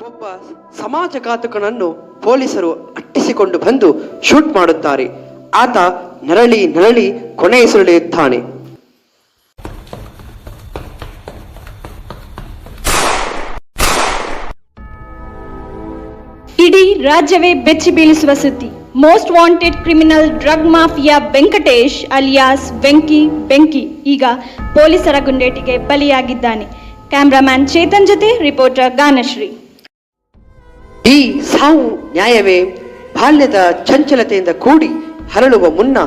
ಒಬ್ಬ ಸಮಾಜಘಾತಕನನ್ನು ಪೊಲೀಸರು ಅಟ್ಟಿಸಿಕೊಂಡು ಬಂದು ಶೂಟ್ ಮಾಡುತ್ತಾರೆ. ಆತ ನರಳಿ ನರಳಿ ಕೊನೆಯುಸಿರೆಳೆಯುತ್ತಾನೆ. ಇಡೀ ರಾಜ್ಯವೇ ಬೆಚ್ಚಿ ಬೀಳಿಸುವ ಸುದ್ದಿ. Most wanted criminal drug mafia Venkatesh alias ಬೆಂಕಿ ಈಗ ಪೊಲೀಸರ ಗುಂಡೇಟಿಗೆ ಬಲಿಯಾಗಿದ್ದಾನೆ. ಕ್ಯಾಮ್ರಾಮ್ಯಾನ್ ಚೇತನ್ ಜೊತೆ ರಿಪೋರ್ಟರ್ ಗಾನಶ್ರೀ. ಈ ಸಾವು ನ್ಯಾಯವೇ? ಬಾಲ್ಯದ ಚಂಚಲತೆಯಿಂದ ಕೂಡಿ ಹರಳುವ ಮುನ್ನ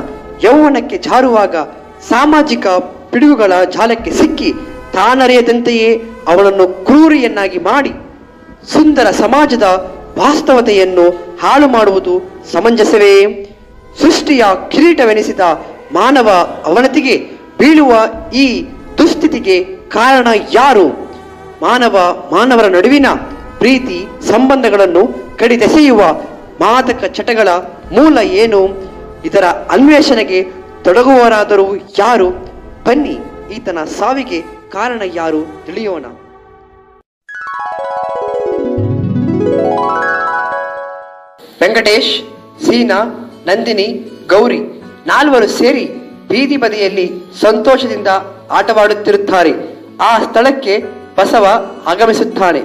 ಯೌವನಕ್ಕೆ ಜಾರುವಾಗ ಸಾಮಾಜಿಕ ಪಿಡುಗುಗಳ ಜಾಲಕ್ಕೆ ಸಿಕ್ಕಿ ತಾನರಿಯದಂತೆಯೇ ಅವನನ್ನು ಕ್ರೂರಿಯನ್ನಾಗಿ ಮಾಡಿ ಸುಂದರ ಸಮಾಜದ ವಾಸ್ತವತೆಯನ್ನು ಹಾಳು ಮಾಡುವುದು ಸಮಂಜಸವೇ? ಸೃಷ್ಟಿಯ ಕಿರೀಟವೆನಿಸಿದ ಮಾನವ ಅವನತಿಗೆ ಬೀಳುವ ಈ ದುಸ್ಥಿತಿಗೆ ಕಾರಣ ಯಾರು? ಮಾನವರ ನಡುವಿನ ಪ್ರೀತಿ ಸಂಬಂಧಗಳನ್ನು ಕಡಿದೆಸೆಯುವ ಮಾದಕ ಚಟಗಳ ಮೂಲ ಏನು? ಇದರ ಅನ್ವೇಷಣೆಗೆ ತೊಡಗುವವರಾದರೂ ಯಾರು? ಬನ್ನಿ, ಈತನ ಸಾವಿಗೆ ಕಾರಣ ಯಾರು ತಿಳಿಯೋಣ. ವೆಂಕಟೇಶ್, ಸೀನಾ, ನಂದಿನಿ, ಗೌರಿ ನಾಲ್ವರು ಸೇರಿ ಬೀದಿ ಬದಿಯಲ್ಲಿ ಸಂತೋಷದಿಂದ ಆಟವಾಡುತ್ತಿರುತ್ತಾರೆ. ಆ ಸ್ಥಳಕ್ಕೆ ಬಸವ ಆಗಮಿಸುತ್ತಾನೆ.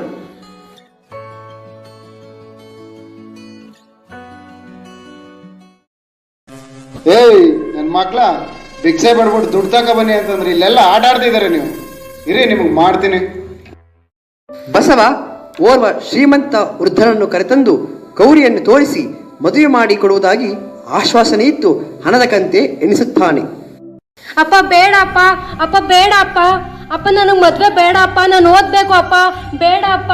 ಏಯ್ ನನ್ನ ಮಕ್ಳ, ಭಿಕ್ಷೆ ಪಡ್ಬಿಟ್ಟು ದುಡ್ಡು ತಕ ಬನ್ನಿ ಅಂತಂದ್ರೆ ಇಲ್ಲೆಲ್ಲ ಆಟ ಆಡ್ತಿದ್ದಾರೆ ನೀವು. ಇರಿ, ನಿಮಗೆ ಮಾಡ್ತೀನಿ. ಬಸವ ಓರ್ವ ಶ್ರೀಮಂತ ವೃದ್ಧರನ್ನು ಕರೆತಂದು ಗೌರಿಯನ್ನು ತೋರಿಸಿ ಮದುವೆ ಮಾಡಿ ಕೊಡುವುದಾಗಿ ಆಶ್ವಾಸನೆ ಇತ್ತು ಹಣದ ಕಂತೆ ಎಣಿಸುತ್ತಾನೆ. ಅಪ್ಪ ಬೇಡ ಅಪ್ಪ, ಅಪ್ಪ ಬೇಡ ಅಪ್ಪ, ಅಪ್ಪ ನನಗೆ ಮದುವೆ ಬೇಡ ಅಪ್ಪ, ನಾನು ಓದ್ಬೇಕು ಅಪ್ಪ, ಬೇಡ ಅಪ್ಪ.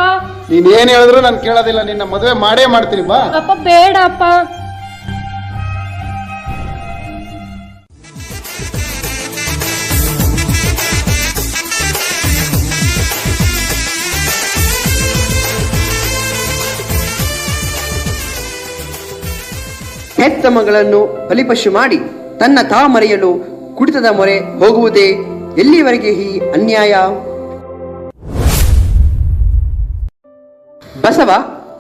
ನೀನ್ ಏನ್ ಹೇಳಿದ್ರು ನಾನು ಕೇಳೋದಿಲ್ಲ, ನಿನ್ನ ಮದುವೆ ಮಾಡೇ ಮಾಡ್ತೀನಿ ಬಾ. ಅಪ್ಪ ಬೇಡ ಅಪ್ಪ. ಹೆತ್ತ ಮಗಳನ್ನು ಬಲಿಪಶು ಮಾಡಿ ತನ್ನ ಮರೆಯಲು ಕುಡಿತದ ಮೊರೆ ಹೋಗುವುದೇ ಎಲ್ಲಿವರೆಗೆ ಈ ಅನ್ಯಾಯ? ಬಸವ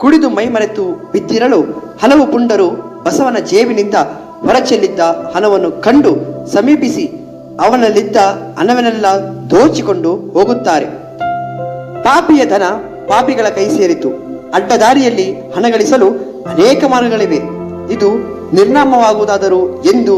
ಕುಡಿದು ಮೈಮರೆತು ಬಿದ್ದಿರಲು ಹಲವು ಪುಂಡರು ಬಸವನ ಜೇಬಿನಿಂದ ಹೊರಚೆಲ್ಲಿದ್ದ ಹಣವನ್ನು ಕಂಡು ಸಮೀಪಿಸಿ ಅವನಲ್ಲಿದ್ದ ಹಣವನ್ನೆಲ್ಲ ದೋಚಿಕೊಂಡು ಹೋಗುತ್ತಾರೆ. ಪಾಪಿಯ ಧನ ಪಾಪಿಗಳ ಕೈ ಸೇರಿತು. ಅಡ್ಡದಾರಿಯಲ್ಲಿ ಹಣ ಗಳಿಸಲು ಅನೇಕ ಮಾರ್ಗಗಳಿವೆ. ಇದು ನಿರ್ನಾಮವಾಗುವುದಾದರೂ ಎಂದು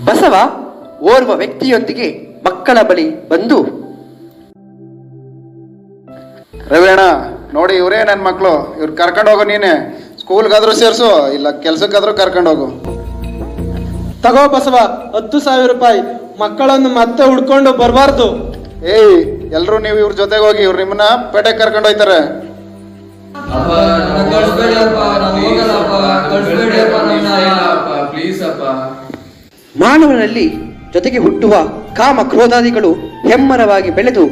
ಬಸವ ಓರ್ವ ವ್ಯಕ್ತಿಯೊಂದಿಗೆ ಮಕ್ಕಳ ಬಳಿ ಬಂದು, ರವೇಣ ನೋಡಿ, ಇವರೇ ನನ್ನ ಮಕ್ಕಳು, ಇವ್ರು ಕರ್ಕೊಂಡು ಹೋಗು. ನೀನೆ ಸ್ಕೂಲ್ಗಾದ್ರೂ ಸೇರ್ಸು, ಇಲ್ಲ ಕೆಲ್ಸಕ್ಕಾದ್ರೂ ಕರ್ಕೊಂಡು ಹೋಗು. ತಗೋ ಬಸವ, 10,000 ರೂಪಾಯಿ. ಮಕ್ಕಳನ್ನು ಮತ್ತೆ ಹುಡ್ಕೊಂಡು ಬರಬಾರ್ದು. ಏಯ್, ಎಲ್ರು ನೀವು ಇವ್ರ ಜೊತೆಗೆ ಹೋಗಿ, ಇವ್ರು ನಿಮ್ಮನ್ನ ಪೇಟೆಗೆ ಕರ್ಕೊಂಡು ಹೋಯ್ತಾರೆ. ಮಾನವನಲ್ಲಿ ಜೊತೆಗೆ ಹುಟ್ಟುವ ಕಾಮ ಕ್ರೋಧಾದಿಗಳು ಹೆಮ್ಮರವಾಗಿ ಬೆಳೆದು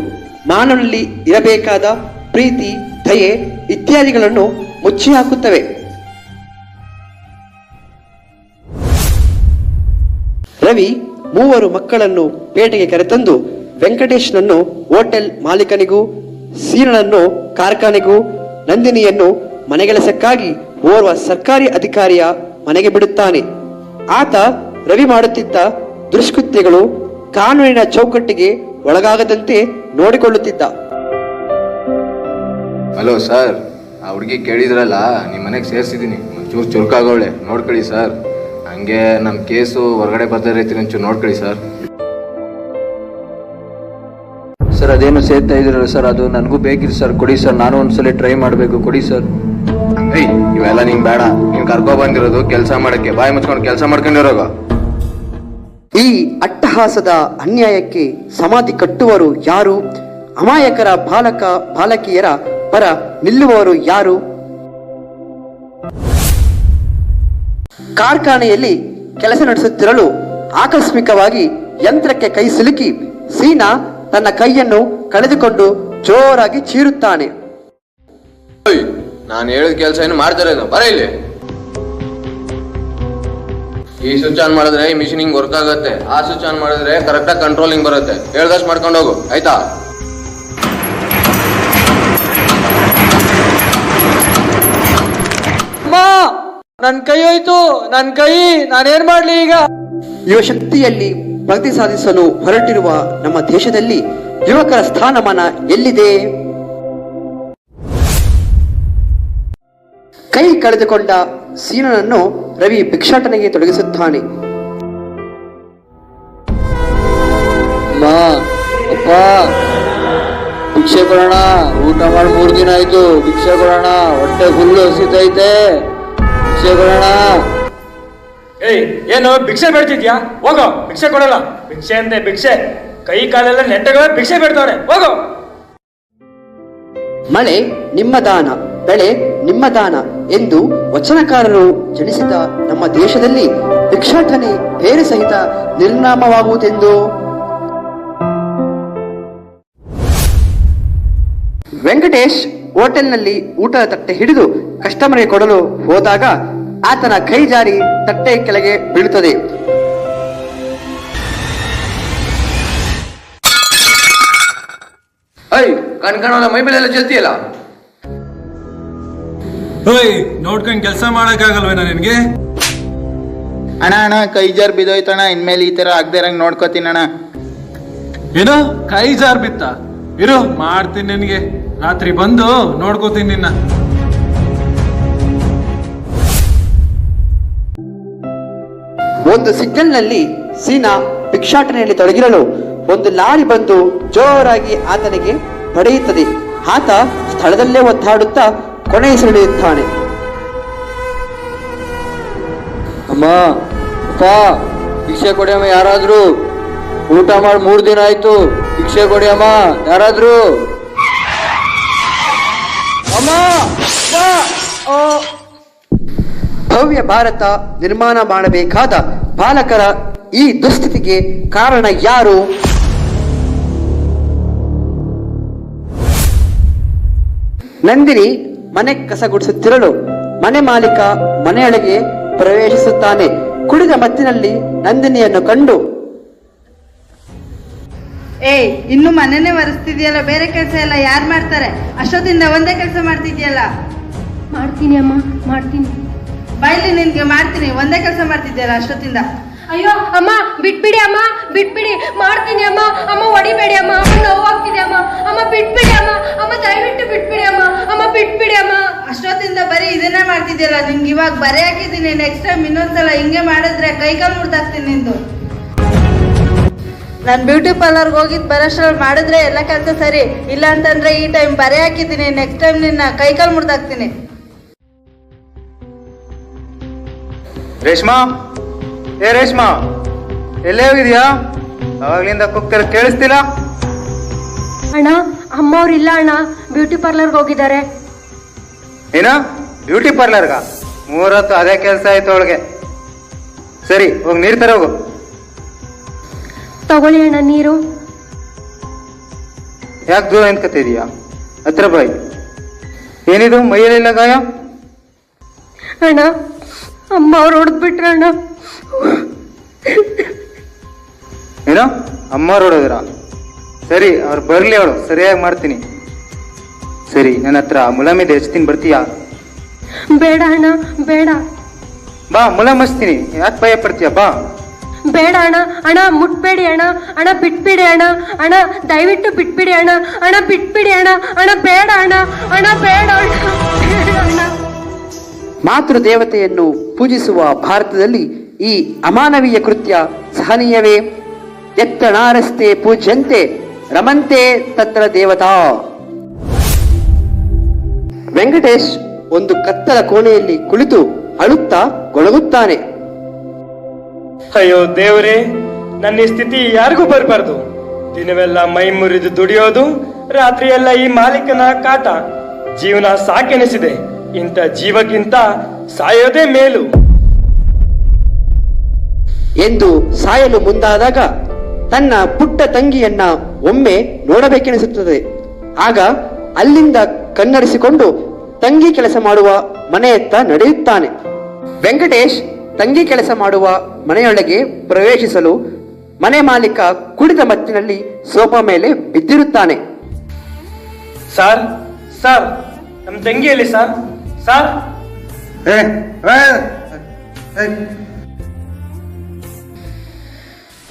ಮಾನವನಲ್ಲಿ ಇರಬೇಕಾದ ಪ್ರೀತಿ, ದಯೆ ಇತ್ಯಾದಿಗಳನ್ನು ಮುಚ್ಚಿ ಹಾಕುತ್ತವೆ. ರವಿ 3 ಮಕ್ಕಳನ್ನು ಪೇಟೆಗೆ ಕರೆತಂದು ವೆಂಕಟೇಶ್ನನ್ನು ಹೋಟೆಲ್ ಮಾಲೀಕನಿಗೂ, ಸೀನನನ್ನು ಕಾರ್ಖಾನೆಗೂ, ನಂದಿನಿಯನ್ನು ಮನೆಗೆಲಸಕ್ಕಾಗಿ ಓರ್ವ ಸರ್ಕಾರಿ ಅಧಿಕಾರಿಯ ಮನೆಗೆ ಬಿಡುತ್ತಾನೆ. ಆತ ರವಿ ಮಾಡುತ್ತಿದ್ದ ದುಷ್ಕೃತ್ಯಗಳು ಕಾನೂನಿನ ಚೌಕಟ್ಟಿಗೆ ಒಳಗಾಗದಂತೆ ನೋಡಿಕೊಳ್ಳುತ್ತಿದ್ದ. ಹಲೋ ಸರ್, ಆ ಹುಡುಗಿ ಕೇಳಿದ್ರಲ್ಲ, ನಿಮ್ಮ ಮನೆಗೆ ಸೇರಿಸಿದ್ದೀನಿ. ಒಂಚೂರು ಚುರುಕಾಗೋಳೆ, ನೋಡ್ಕೊಳ್ಳಿ ಸರ್. ಹಂಗೆ ನಮ್ಮ ಕೇಸು ಹೊರಗಡೆ ಬರ್ತಾ ರೀತಿ ಒಂಚೂರು ನೋಡ್ಕೊಳ್ಳಿ ಸರ್. ಸರ್, ಅದೇನು ಸೇರ್ತಾ ಇದ್ದೀರಲ್ಲ ಸರ್, ಅದು ನನಗೂ ಬೇಕಿತ್ತು ಸರ್. ಕೊಡಿ ಸರ್, ನಾನು ಒಂದ್ಸಲ ಟ್ರೈ ಮಾಡಬೇಕು, ಕೊಡಿ ಸರ್. ಏಯ್, ಇವೆಲ್ಲ ನಿಂಗೆ ಬೇಡ. ನೀನು ಕರ್ಕೊ ಬಂದಿರೋದು ಕೆಲಸ ಮಾಡೋಕ್ಕೆ. ಬಾಯಿ ಮುಚ್ಕೊಂಡು ಕೆಲಸ ಮಾಡ್ಕೊಂಡಿರೋಗ. ಈ ಅಟ್ಟಹಾಸದ ಅನ್ಯಾಯಕ್ಕೆ ಸಮಾಧಿ ಕಟ್ಟುವರು ಯಾರು? ಅಮಾಯಕರ ಬಾಲಕಿಯರ ಪರ ನಿಲ್ಲುವವರು ಯಾರು? ಕಾರ್ಖಾನೆಯಲ್ಲಿ ಕೆಲಸ ನಡೆಸುತ್ತಿರಲು ಆಕಸ್ಮಿಕವಾಗಿ ಯಂತ್ರಕ್ಕೆ ಕೈ ಸಿಲುಕಿ ಸೀನಾ ತನ್ನ ಕೈಯನ್ನು ಕಳೆದುಕೊಂಡು ಜೋರಾಗಿ ಚೀರುತ್ತಾನೆ. ನಾನು ಹೇಳಿದ ಕೆಲಸ ಏನು ಮಾಡ್ತಾರೆ ಬರ ಇಲ್ಲಿ. ಈ ಸ್ವಿಚ್ ಆನ್ ಮಾಡಿದ್ರೆ ಈ ಮಿಷಿನ್ ಹಿಂಗ್ ವರ್ಕ್ ಆಗುತ್ತೆ, ಆ ಸ್ವಿಚ್ ಆನ್ ಮಾಡಿದ್ರೆ ಕರೆಕ್ಟಾಗಿ ಕಂಟ್ರೋಲಿಂಗ್ ಬರುತ್ತೆ. ಹೇಳ್ದಷ್ಟು ಮಾಡ್ಕೊಂಡು ಹೋಗು, ಆಯ್ತಾ? ಅಮ್ಮ ನನ್ ಕೈ ಹೋಯ್ತು, ನನ್ ಕೈ, ನಾನೇನ್ ಮಾಡ್ಲಿ ಈಗ? ಯುವಶಕ್ತಿಯಲ್ಲಿ ಪ್ರಗತಿ ಸಾಧಿಸಲು ಹೊರಟಿರುವ ನಮ್ಮ ದೇಶದಲ್ಲಿ ಯುವಕರ ಸ್ಥಾನಮಾನ ಎಲ್ಲಿದೆ? ಕೈ ಕಳೆದುಕೊಂಡ ಸೀನನನ್ನು ರವಿ ಭಿಕ್ಷಾಟನೆಗೆ ತೊಡಗಿಸುತ್ತಾನೆ. ಅಮ್ಮ, ಅಪ್ಪ, ಭಿಕ್ಷೆ ಕೊಡೋಣ. ಊಟ ಮಾಡಿ 3 ದಿನ ಆಯ್ತು. ಭಿಕ್ಷೆ ಕೊಡೋಣ, ಹೊಟ್ಟೆ ಫುಲ್ ಹಸಿತೈತೆ. ಭಿಕ್ಷೆ ಕೊಡೋಣ. ಏಯ್, ಏನು ಭಿಕ್ಷೆ ಬೇಡ್ತಿದ್ಯಾ? ಹೋಗೋ, ಭಿಕ್ಷೆ ಕೊಡಲ್ಲ. ಭಿಕ್ಷೆ ಅಂತೆ ಭಿಕ್ಷೆ, ಕೈ ಕಾಲೆಲ್ಲ ನೆಟ್ಟಗೆ ಭಿಕ್ಷೆ ಬೇಡ್ತಾವ್ರೆ, ಹೋಗೋ. ಮಳೆ ನಿಮ್ಮ ದಾನ, ಬೆಳೆ ನಿಮ್ಮ ದಾನ ಎಂದು ವಚನಕಾರರು ಜನಿಸಿದ ನಮ್ಮ ದೇಶದಲ್ಲಿ ಭಿಕ್ಷಾಟನೆ ಬೇರೆ ಸಹಿತ ನಿರ್ನಾಮವಾಗುವುದೆಂದು ವೆಂಕಟೇಶ್ ಹೋಟೆಲ್ನಲ್ಲಿ ಊಟದ ತಟ್ಟೆ ಹಿಡಿದು ಕಸ್ಟಮರ್ಗೆ ಕೊಡಲು ಹೋದಾಗ ಆತನ ಕೈ ಜಾರಿ ತಟ್ಟೆ ಕೆಳಗೆ ಬೀಳುತ್ತದೆ. ಕಣ್ಕಾಣಲ್ಲ, ಮೈ ಮೇಲೆ ಎಲ್ಲ ಚೆಲ್ತಿಯಲ್ಲ. ಓಯ್, ನೋಡ್ಕೊಂಡ್ ಕೆಲಸ ಮಾಡಕ್ಕಾಗಲ್ವೇನ ನಿನ್ಗೆ? ಅಣ್ಣ ಕೈ ಜಾರ್ ಬಿದ್ದೋಯ್ತಣ್ಣ, ಇನ್ಮೇಲೆ ಈ ತರ ಆಗದೆ ಇರಂಗ್ ನೋಡ್ಕೋತೀನಿ ಅಣ್ಣ. ಏನೋ ಕೈ ಜಾರ್ ಬಿತ್ತ? ಇರು, ಮಾಡ್ತೀನಿ ನಿನ್ಗೆ. ರಾತ್ರಿ ಬಂದು ನೋಡ್ಕೋತೀನಿ ನಿನ್ನ. ಒಂದು ಸಿಗ್ನಲ್ನಲ್ಲಿ ಸೀನಾ ಭಿಕ್ಷಾಟನೆಯಲ್ಲಿ ತೊಡಗಿರಲು ಒಂದು ಲಾರಿ ಬಂದು ಜೋರಾಗಿ ಆತನಿಗೆ ಹೊಡೆಯುತ್ತದೆ. ಆತ ಸ್ಥಳದಲ್ಲೇ ಒದ್ದಾಡುತ್ತಾ ಕೊನೆಯುಸಿರೆಳೆಯುತ್ತಾನೆ. ಅಮ್ಮ, ಅಪ್ಪ, ಭಿಕ್ಷೆ ಕೊಡಿ ಅಮ್ಮ ಯಾರಾದ್ರೂ. ಊಟ ಮಾಡಿ 3 ದಿನ ಆಯ್ತು. ಭಿಕ್ಷೆ ಕೊಡಿ ಅಮ್ಮ ಯಾರಾದ್ರೂ. ಅಮ್ಮ, ಭವ್ಯ ಭಾರತ ನಿರ್ಮಾಣ ಮಾಡಬೇಕಾದ ಪಾಲಕರ ಈ ದುಸ್ಥಿತಿಗೆ ಕಾರಣ ಯಾರು? ನಂದಿನಿ ಮನೆ ಕಸ ಗುಡಿಸುತ್ತಿರಲು ಮನೆ ಮಾಲೀಕ ಮನೆಯೊಳಗೆ ಪ್ರವೇಶಿಸುತ್ತಾನೆ. ಕುಡಿದ ಮತ್ತಿನಲ್ಲಿ ನಂದಿನಿಯನ್ನು ಕಂಡು, ಏಯ್, ಇನ್ನು ಮನೆನೇ ಒರೆಸ್ತಿದ್ಯಲ್ಲ, ಬೇರೆ ಕೆಲಸ ಎಲ್ಲ ಯಾರು ಮಾಡ್ತಾರೆ? ಅಷ್ಟೊತ್ತಿಂದ ಒಂದೇ ಕೆಲಸ ಮಾಡ್ತಿದ್ಯಲ್ಲ. ಮಾಡ್ತೀನಿ ಅಮ್ಮ, ಮಾಡ್ತೀನಿ. ಬೈಲಿ ನಿನ್ಗೆ, ಮಾಡ್ತೀನಿ. ಒಂದೇ ಕೆಲಸ ಮಾಡ್ತಿದ್ಯಲ್ಲ ಅಷ್ಟೊತ್ತಿಂದ. ಅಯ್ಯೋ ಅಮ್ಮ, ಬಿಟ್ಬಿಡಿ ಅಮ್ಮ, ಬಿಟ್ಬಿಡಿ. ಮಾಡ್ತೀನಿ ಅಮ್ಮ. ಅಮ್ಮ ಹೊಡಿಬೇಡಿ ಅಮ್ಮ, ಅಮ್ಮ ನೋವಾಗ್ತಿದೆ ಅಮ್ಮ. ಅಮ್ಮ ಬಿಟ್ಬಿಡಿ ಅಮ್ಮ, ಅಮ್ಮ ದಯವಿಟ್ಟು ಬಿಟ್ಬಿಡಿ ಅಮ್ಮ. ಅಮ್ಮ ಬಿಟ್ಬಿಡಿ ಅಮ್ಮ. ಅಷ್ಟೊತ್ತಿಂದ ಬರೀ ಇದನ್ನೇ ಮಾಡ್ತಿದ್ಯಲ್ಲ. ನಿನ್ಗೆ ಇವಾಗ ಬರೆ ಹಾಕಿದ್ದೀನಿ. ನೆಕ್ಸ್ಟ್ ಟೈಮ್ ಇನ್ನೊಂದ್ಸಲ ಹಿಂಗೆ ಮಾಡಿದ್ರೆ ಕೈಕಾಲು ಮುರ್ದಾಕ್ತೀನಿ ನಿಂದು. ನಾನು ಬ್ಯೂಟಿ ಪಾರ್ಲರ್ಗೆ ಹೋಗಿದ್ದು ಬರೋಷ್ಟ್ರಲ್ಲಿ ಮಾಡಿದ್ರೆ ಎಲ್ಲ ಕೆಲಸ ಸರಿ. ಇಲ್ಲ ಅಂತಂದ್ರೆ ಈ ಟೈಮ್ ಬರೆ ಹಾಕಿದ್ದೀನಿ. ನೆಕ್ಸ್ಟ್ ಟೈಮ್ ನಿನ್ನ ಕೈಕಾಲು ಮುರ್ದಾಕ್ತೀನಿ. ರೇಷ್ಮಾ, ಏ ರೇಷ್ಮಾ, ಎಲ್ಲೇ ಹೋಗಿದ್ಯಾ? ಅವಾಗ್ಲಿಂದ ಕೂಗ್ತಿರ ಕೇಳಿಸ್ತಿಲ್ಲ? ಅಣ್ಣ, ಅಮ್ಮ ಅವ್ರಿಲ್ಲ ಅಣ್ಣ, ಬ್ಯೂಟಿ ಪಾರ್ಲರ್ಗೆ ಹೋಗಿದ್ದಾರೆ. ಏನ ಬ್ಯೂಟಿ ಪಾರ್ಲರ್ಗ? 3 ಹೊತ್ತು ಅದೇ ಕೆಲಸ ಆಯ್ತು ಅವಳಿಗೆ. ಸರಿ, ಹೋಗಿ ನೀರು ತರ ಹೋಗು. ತಗೊಳ್ಳಿ ಅಣ್ಣ ನೀರು. ಯಾಕೆ ದೂರ ನಿಂತ್ಕತಿದೀಯಾ? ಹತ್ರ ಬಾಯ್. ಏನಿದು ಮೈಯಲ್ಲೆಲ್ಲ ಗಾಯ? ಅಣ್ಣ, ಅಮ್ಮ ಅವ್ರು ಹೊಡೆದ್ಬಿಟ್ರ ಅಣ್ಣ. ಏನೋ ಅಮ್ಮವ್ರು ಹೊಡೋದ್ರ? ಸರಿ, ಅವ್ರು ಬರ್ಲಿ, ಅವಳು ಸರಿಯಾಗಿ ಮಾಡ್ತೀನಿ. ಸರಿ, ನನ್ನ ಹತ್ರ ಮುಲಾಮಿದೆ, ಹಚ್ತೀನಿ, ಬರ್ತೀಯಾ? ಬೇಡ ಅಣ್ಣ, ಬೇಡ. ಬಾ, ಮುಲಾಮ್ ಹಚ್ತೀನಿ. ಯಾಕೆ ಭಯ ಪಡ್ತೀಯ? ಬಾ. ಬೇಡ ಅಣ್ಣ. ಅಣ್ಣ ಮುಟ್ಬೇಡಿ ಅಣ್ಣ. ಅಣ್ಣ ಬಿಟ್ಬಿಡಿ ಅಣ್ಣ. ಅಣ್ಣ ದಯವಿಟ್ಟು ಬಿಟ್ಬಿಡಿ ಅಣ್ಣ. ಅಣ್ಣ ಬಿಟ್ಬಿಡಿ ಅಣ್ಣ. ಅಣ್ಣ ಬೇಡ ಅಣ್ಣ. ಅಣ್ಣ ಬೇಡ ಅಣ್ಣ, ಬೇಡ ಅಣ್ಣ. ಮಾತೃ ದೇವತೆಯನ್ನು ಪೂಜಿಸುವ ಭಾರತದಲ್ಲಿ ಈ ಅಮಾನವೀಯ ಕೃತ್ಯ ಸಹನೀಯವೇ? ಎತ್ತಣಾರಸ್ತೆ ಪೂಜ್ಯಂತೆ ರಮಂತೆ ತತ್ರ ದೇವತಾ. ವೆಂಕಟೇಶ್ ಒಂದು ಕತ್ತಲ ಕೋಣೆಯಲ್ಲಿ ಕುಳಿತು ಅಳುತ್ತಾ ಗೊಳಗುತ್ತಾನೆ. ಅಯ್ಯೋ ದೇವರೇ, ನನ್ನ ಈ ಸ್ಥಿತಿ ಯಾರಿಗೂ ಬರಬಾರ್ದು. ದಿನವೆಲ್ಲ ಮೈ ಮುರಿದು ದುಡಿಯೋದು, ರಾತ್ರಿ ಎಲ್ಲ ಈ ಮಾಲೀಕನ ಕಾಟ. ಜೀವನ ಸಾಕೆನಿಸಿದೆ. ಇಂಥ ಜೀವಕ್ಕಿಂತ ಸಾಯೋದೇ ಮೇಲು ಎಂದು ಸಾಯಲು ಮುಂದಾದಾಗ ತನ್ನ ಪುಟ್ಟ ತಂಗಿಯನ್ನ ಒಮ್ಮೆ ನೋಡಬೇಕೆನಿಸುತ್ತದೆ. ಆಗ ಅಲ್ಲಿಂದ ಕಣ್ಣರಿಸಿಕೊಂಡು ತಂಗಿ ಕೆಲಸ ಮಾಡುವ ಮನೆಯತ್ತ ನಡೆಯುತ್ತಾನೆ. ವೆಂಕಟೇಶ್ ತಂಗಿ ಕೆಲಸ ಮಾಡುವ ಮನೆಯೊಳಗೆ ಪ್ರವೇಶಿಸಲು ಮನೆ ಮಾಲೀಕ ಕುಡಿದ ಮತ್ತಿನಲ್ಲಿ ಸೋಫಾ ಮೇಲೆ ಬಿದ್ದಿರುತ್ತಾನೆ. ಸರ್ ಸರ್ ನಮ್ಮ ತಂಗಿಯಲ್ಲಿ ಸರ್ ಸರ್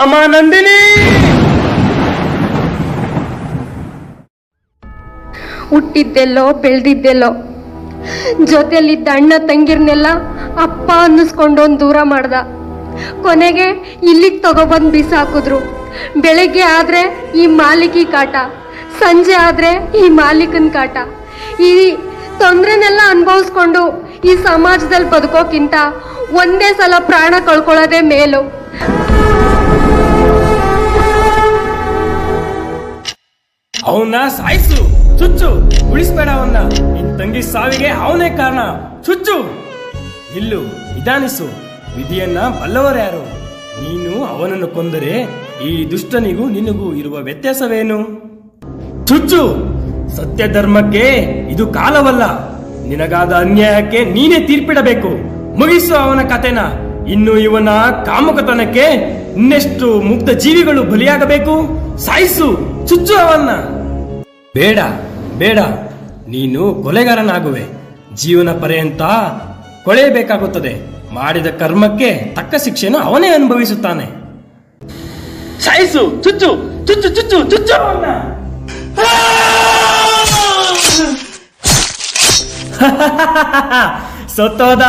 ಅಮ್ಮ ನಂದಿನಿ. ಹುಟ್ಟಿದ್ದೆಲ್ಲೋ ಬೆಳೆದಿದ್ದೆಲ್ಲೋ, ಜೊತೆಯಲ್ಲಿದ್ದ ಅಣ್ಣ ತಂಗಿರ್ನೆಲ್ಲ ಅಪ್ಪ ಅನ್ನಿಸ್ಕೊಂಡೊಂದು ದೂರ ಮಾಡ್ದ. ಕೊನೆಗೆ ಇಲ್ಲಿಗೆ ತಗೊಬಂದು ಬಿಸಾಕಿದ್ರು. ಬೆಳಗ್ಗೆ ಆದ್ರೆ ಈ ಮಾಲೀಕಿ ಕಾಟ, ಸಂಜೆ ಆದ್ರೆ ಈ ಮಾಲೀಕನ ಕಾಟ. ಈ ತೊಂದರೆನೆಲ್ಲ ಅನುಭವಿಸ್ಕೊಂಡು ಈ ಸಮಾಜದಲ್ಲಿ ಬದುಕೋಕ್ಕಿಂತ ಒಂದೇ ಸಲ ಪ್ರಾಣ ಕಳ್ಕೊಳ್ಳೋದೇ ಮೇಲು. ಅವನ್ನ ಸಾಯಿಸು, ಚುಚ್ಚು, ಉಳಿಸ್ಬೇಡ ಅವನ್ನ. ನಿನ್ ತಂಗಿ ಸಾವಿಗೆ ಅವನೇ ಕಾರಣ. ಚುಚ್ಚು, ನಿಲ್ಲು, ನಿಧಾನಿಸು. ವಿಧಿಯನ್ನ ಬಲ್ಲವರ್ಯಾರು? ನೀನು ಅವನನ್ನು ಕೊಂದರೆ ಈ ದುಷ್ಟನಿಗೂ ನಿನಗೂ ಇರುವ ವ್ಯತ್ಯಾಸವೇನು? ಚುಚ್ಚು. ಸತ್ಯ ಧರ್ಮಕ್ಕೆ ಇದು ಕಾಲವಲ್ಲ. ನಿನಗಾದ ಅನ್ಯಾಯಕ್ಕೆ ನೀನೇ ತೀರ್ಪಿಡಬೇಕು. ಮುಗಿಸು ಅವನ ಕತೆನ. ಇನ್ನು ಇವನ ಕಾಮುಕತನಕ್ಕೆ ಇನ್ನೆಷ್ಟು ಮುಗ್ಧ ಜೀವಿಗಳು ಬಲಿಯಾಗಬೇಕು? ಸಾಯಿಸು, ಚುಚ್ಚು ಅವನ್ನ. ಬೇಡ ಬೇಡ, ನೀನು ಕೊಲೆಗಾರನಾಗುವೆ. ಜೀವನ ಪರ್ಯಂತ ಕೊಳೆಯಬೇಕಾಗುತ್ತದೆ. ಮಾಡಿದ ಕರ್ಮಕ್ಕೆ ತಕ್ಕ ಶಿಕ್ಷೆಯನ್ನು ಅವನೇ ಅನುಭವಿಸುತ್ತಾನೆ. ಸಾಯಿಸು, ಚುಚ್ಚು ಚುಚ್ಚು ಚುಚ್ಚು ಚುಚ್ಚು ಅವನ್ನ. ಸತ್ತೋದ.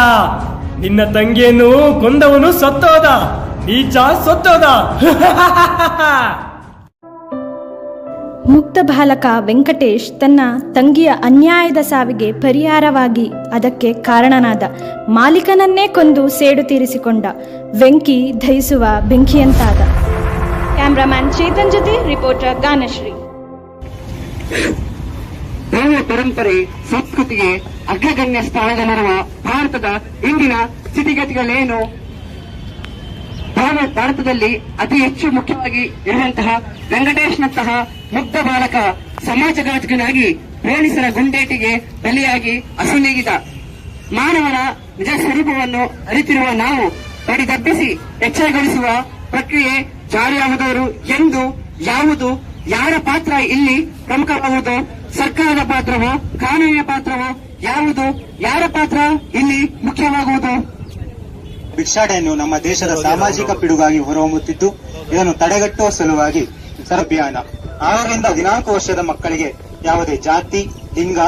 ನಿನ್ನ ತಂಗಿಯನ್ನು ಕೊಂದವನು ಸತ್ತೋದ. ನೀಚ ಸತ್ತೋದ. ಮುಗ್ಧ ಬಾಲಕ ವೆಂಕಟೇಶ್ ತನ್ನ ತಂಗಿಯ ಅನ್ಯಾಯದ ಸಾವಿಗೆ ಪರಿಹಾರವಾಗಿ ಅದಕ್ಕೆ ಕಾರಣನಾದ ಮಾಲೀಕನನ್ನೇ ಕೊಂದು ಸೇಡು ತೀರಿಸಿಕೊಂಡ. ವೆಂಕಿ ದಹಿಸುವ ಬೆಂಕಿಯಂತಾದ. ಕ್ಯಾಮ್ರಾಮನ್ ಚೇತನ್ ಜೊತೆ ರಿಪೋರ್ಟರ್ ಗಾನಶ್ರೀ. ದೇವ ಪರಂಪರೆ ಸಂಸ್ಕೃತಿಗೆ ಅಗ್ರಗಣ್ಯ ಸ್ಥಾನದಲ್ಲಿರುವ ಭಾರತದ ಇಂದಿನ ಸ್ಥಿತಿಗತಿಗಳೇನು? ಭಾರತದಲ್ಲಿ ಅತಿ ಹೆಚ್ಚು ಮುಖ್ಯವಾಗಿ ಇರುವಂತಹ ವೆಂಕಟೇಶ್ನಂತಹ ಮುಗ್ಧ ಬಾಲಕ ಸಮಾಜಘಾತಕನಾಗಿ ಪೊಲೀಸರ ಗುಂಡೇಟಿಗೆ ಬಲಿಯಾಗಿ ಅಸುನೀಗಿದ. ಮಾನವನ ನಿಜ ಸ್ವರೂಪವನ್ನು ಅರಿತಿರುವ ನಾವು ಬಡಿದಬ್ಬಿಸಿ ಎಚ್ಚರಗೊಳಿಸುವ ಪ್ರಕ್ರಿಯೆ ಜಾರಿಯಾಗುವವರು ಎಂದು ಯಾವುದು, ಯಾರ ಪಾತ್ರ ಇಲ್ಲಿ ಪ್ರಮುಖವಾಗುವುದು? ಸರ್ಕಾರದ ಪಾತ್ರವೋ ಕಾನೂನಿನ ಪಾತ್ರವೋ ಯಾವುದು? ಯಾರ ಪಾತ್ರ ಇಲ್ಲಿ ಮುಖ್ಯವಾಗುವುದು? ಭಿಕ್ಷಾಟನೆಯನ್ನು ನಮ್ಮ ದೇಶದ ಸಾಮಾಜಿಕ ಪಿಡುಗಾಗಿ ಹೊರಹೊಮ್ಮುತ್ತಿದ್ದು, ಇದನ್ನು ತಡೆಗಟ್ಟುವ ಸಲುವಾಗಿ ಅಭಿಯಾನ 6ರಿಂದ 14 ವರ್ಷದ ಮಕ್ಕಳಿಗೆ ಯಾವುದೇ ಜಾತಿ, ಲಿಂಗ,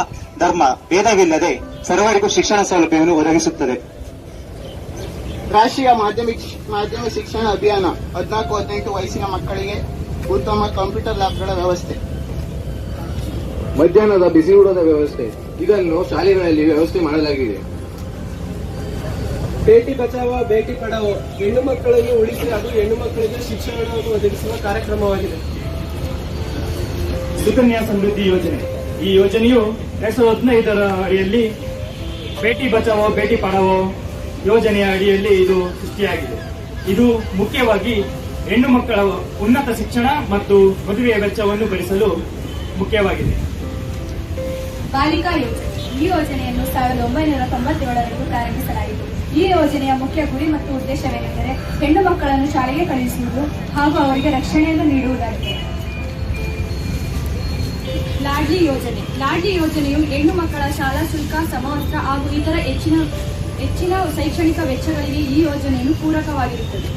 ಧರ್ಮ ಭೇದವಿಲ್ಲದೆ ಸರ್ವರಿಗೂ ಶಿಕ್ಷಣ ಸೌಲಭ್ಯವನ್ನು ಒದಗಿಸುತ್ತದೆ. ರಾಷ್ಟ್ರೀಯ ಮಾಧ್ಯಮಿಕ ಶಿಕ್ಷಣ ಅಭಿಯಾನ 14-18 ವಯಸ್ಸಿನ ಮಕ್ಕಳಿಗೆ ಉತ್ತಮ ಕಂಪ್ಯೂಟರ್ ಲ್ಯಾಬ್ಗಳ ವ್ಯವಸ್ಥೆ, ಮಧ್ಯಾಹ್ನದ ಬಿಸಿ ಊಟದ ವ್ಯವಸ್ಥೆ, ಇದನ್ನು ಶಾಲೆಗಳಲ್ಲಿ ವ್ಯವಸ್ಥೆ ಮಾಡಲಾಗಿದೆ. ಬೇಟಿ ಬಚಾವೋ ಬೇಟಿ ಪಡಾವೋ, ಹೆಣ್ಣು ಮಕ್ಕಳನ್ನು ಉಳಿಸಿ ಅದು ಹೆಣ್ಣು ಮಕ್ಕಳಿಗೆ ಶಿಕ್ಷಣವನ್ನು ಒದಗಿಸುವ ಕಾರ್ಯಕ್ರಮವಾಗಿದೆ. ಸುಕನ್ಯಾ ಸಮೃದ್ಧಿ ಯೋಜನೆ, ಈ ಯೋಜನೆಯು 2015ರ ಅಡಿಯಲ್ಲಿ ಬೇಟಿ ಬಚಾವೋ ಬೇಟಿ ಪಡಾವೋ ಯೋಜನೆಯ ಅಡಿಯಲ್ಲಿ ಇದು ಸೃಷ್ಟಿಯಾಗಿದೆ. ಇದು ಮುಖ್ಯವಾಗಿ ಹೆಣ್ಣು ಮಕ್ಕಳ ಉನ್ನತ ಶಿಕ್ಷಣ ಮತ್ತು ಮದುವೆಯ ವೆಚ್ಚವನ್ನು ಭರಿಸಲು ಮುಖ್ಯವಾಗಿದೆ. ಬಾಲಿಕಾ ಯೋಜನೆ, ಈ ಯೋಜನೆಯನ್ನು 1997ರಲ್ಲಿ ಪ್ರಾರಂಭಿಸಲಾಯಿತು. ಈ ಯೋಜನೆಯ ಮುಖ್ಯ ಗುರಿ ಮತ್ತು ಉದ್ದೇಶವೇನೆಂದರೆ ಹೆಣ್ಣು ಮಕ್ಕಳನ್ನು ಶಾಲೆಗೆ ಕಳುಹಿಸುವುದು ಹಾಗೂ ಅವರಿಗೆ ರಕ್ಷಣೆಯನ್ನು ನೀಡುವುದಾಗಿದೆ. ಲಾಡ್ಲಿ ಯೋಜನೆ, ಲಾಡ್ಲಿ ಯೋಜನೆಯು ಹೆಣ್ಣು ಮಕ್ಕಳ ಶಾಲಾ ಶುಲ್ಕ, ಸಮವಸ್ತ್ರ ಹಾಗೂ ಇತರ ಹೆಚ್ಚಿನ ಶೈಕ್ಷಣಿಕ ವೆಚ್ಚಗಳಿಗೆ ಈ ಯೋಜನೆಯನ್ನು ಪೂರಕವಾಗಿರುತ್ತದೆ.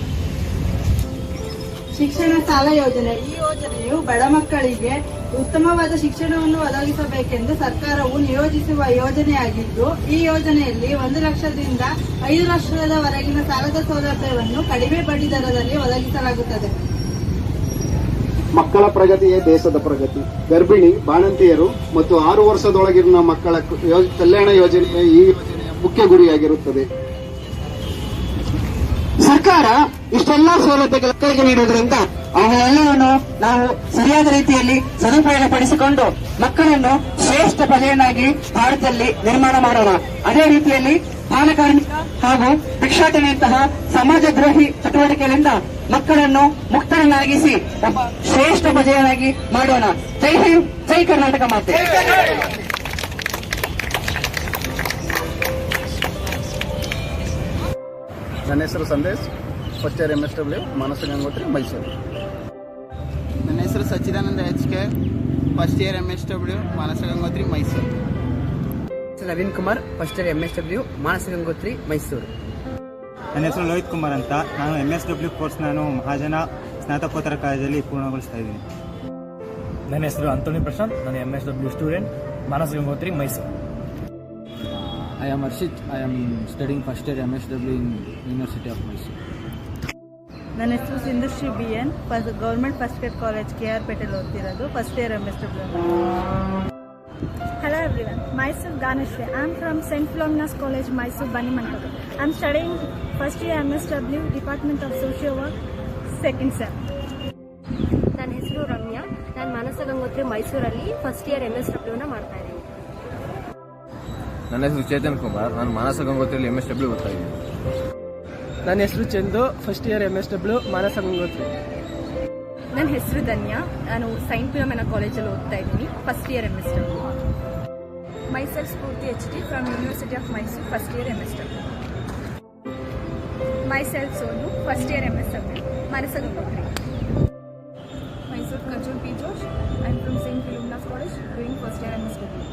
ಶಿಕ್ಷಣ ಸಾಲ ಯೋಜನೆ, ಈ ಯೋಜನೆಯು ಬಡ ಮಕ್ಕಳಿಗೆ ಉತ್ತಮವಾದ ಶಿಕ್ಷಣವನ್ನು ಒದಗಿಸಬೇಕೆಂದು ಸರ್ಕಾರವು ನಿಯೋಜಿಸುವ ಯೋಜನೆಯಾಗಿದ್ದು, ಈ ಯೋಜನೆಯಲ್ಲಿ 1 ಲಕ್ಷದಿಂದ 5 ಲಕ್ಷದವರೆಗಿನ ಸಾಲದ ಸೌಲಭ್ಯವನ್ನು ಕಡಿಮೆ ಬಡ್ಡಿ ದರದಲ್ಲಿ ಒದಗಿಸಲಾಗುತ್ತದೆ. ಮಕ್ಕಳ ಪ್ರಗತಿಯೇ ದೇಶದ ಪ್ರಗತಿ. ಗರ್ಭಿಣಿ, ಬಾಣಂತಿಯರು ಮತ್ತು 6 ವರ್ಷದೊಳಗಿನ ಮಕ್ಕಳ ಕಲ್ಯಾಣ ಯೋಜನೆ ಈ ಯೋಜನೆಯ ಮುಖ್ಯ ಗುರಿಯಾಗಿರುತ್ತದೆ. ಸರ್ಕಾರ ಇಷ್ಟೆಲ್ಲಾ ಸೌಲಭ್ಯಗಳ ಮಕ್ಕಳಿಗೆ ನೀಡುವುದರಿಂದ ಅವೆಲ್ಲವನ್ನು ನಾವು ಸರಿಯಾದ ರೀತಿಯಲ್ಲಿ ಸದುಪಯೋಗಪಡಿಸಿಕೊಂಡು ಮಕ್ಕಳನ್ನು ಶ್ರೇಷ್ಠ ಪ್ರಜೆಯನ್ನಾಗಿ ಭಾರತದಲ್ಲಿ ನಿರ್ಮಾಣ ಮಾಡೋಣ. ಅದೇ ರೀತಿಯಲ್ಲಿ ಬಾಲಕಾರ್ಮಿಕ ಹಾಗೂ ಭಿಕ್ಷಾಟನೆಯಂತಹ ಸಮಾಜದ್ರೋಹಿ ಚಟುವಟಿಕೆಗಳಿಂದ ಮಕ್ಕಳನ್ನು ಮುಕ್ತರನ್ನಾಗಿಸಿ ಒಬ್ಬ ಶ್ರೇಷ್ಠ ಪ್ರಜೆಯನ್ನಾಗಿ ಮಾಡೋಣ. ಜೈ ಹಿಂದ್, ಜೈ ಕರ್ನಾಟಕ ಮಾತೆ. ನನ್ನ ಹೆಸರು Sandesh, first year MSW, Manasa Gangotri, Mysuru. ನನ್ನ ಹೆಸರು Sachidananda HK, first year MSW, Manasa Gangotri, Mysuru. Naveen Kumar, first year MSW, Manasa Gangotri, Mysuru. ನನ್ನ ಹೆಸರು ಲೋಹಿತ್ ಕುಮಾರ್ ಅಂತ. ನಾನು MSW ಕೋರ್ಸ್ ಮಹಾಜನ ಸ್ನಾತಕೋತ್ತರ ಕಾಲೇಜಲ್ಲಿ ಪೂರ್ಣಗೊಳಿಸ್ತಾ ಇದ್ದೀನಿ. ನನ್ನ ಹೆಸರು ಅಂತೋನಿ ಪ್ರಶಾಂತ್, ನಾನು MSW student, Manasa Gangotri, Mysuru. I am Arshit. I am studying first year MSW in University of Mysore. ನನ್ನ ಹೆಸರು Sindhushree BN, government first grade college KR ಪೇಟೆಲ್ ಓದ್ತಿರೋದು, first year MSW. Hello everyone, myself Ganeshri. I am from St. Philomena's College, Mysore, Bannimankapu. I am studying first year MSW, Department of Social Work, second sem. ನನ್ನ ಹೆಸರು ರಮ್ಯಾ, ನಾನು ಮಾನಸ ಗಂಗೋತ್ರಿ, ಮೈಸೂರಲ್ಲಿ first year MSW ಮಾಡ್ತಾ ಇದ್ದೀನಿ. ನನ್ನ ಹೆಸರು ಚೇತನ್ ಕುಮಾರ್, ನಾನು ಮಾನಸ ಗಂಗೋತ್ರಿಯಲ್ಲಿ MSW ಓದ್ತಾ ಇದ್ದೀನಿ. ನನ್ನ ಹೆಸರು Chandu, first year MSW, Manasa Gangotri. ನನ್ನ ಹೆಸರು ಧನ್ಯಾ, ನಾನು ಸೈಂಟ್ ಫಿಲೋಮೆನಾ ಕಾಲೇಜಲ್ಲಿ ಓದ್ತಾ ಇದ್ದೀನಿ, first year MSW. Myself Spoorthi HT from university of Mysuru, first year MSW. Myself Sonu, first year MSW, Manasa Gangotri. Myself Kajol P. Josh. I am from St. Philomena's College, doing first year MSW.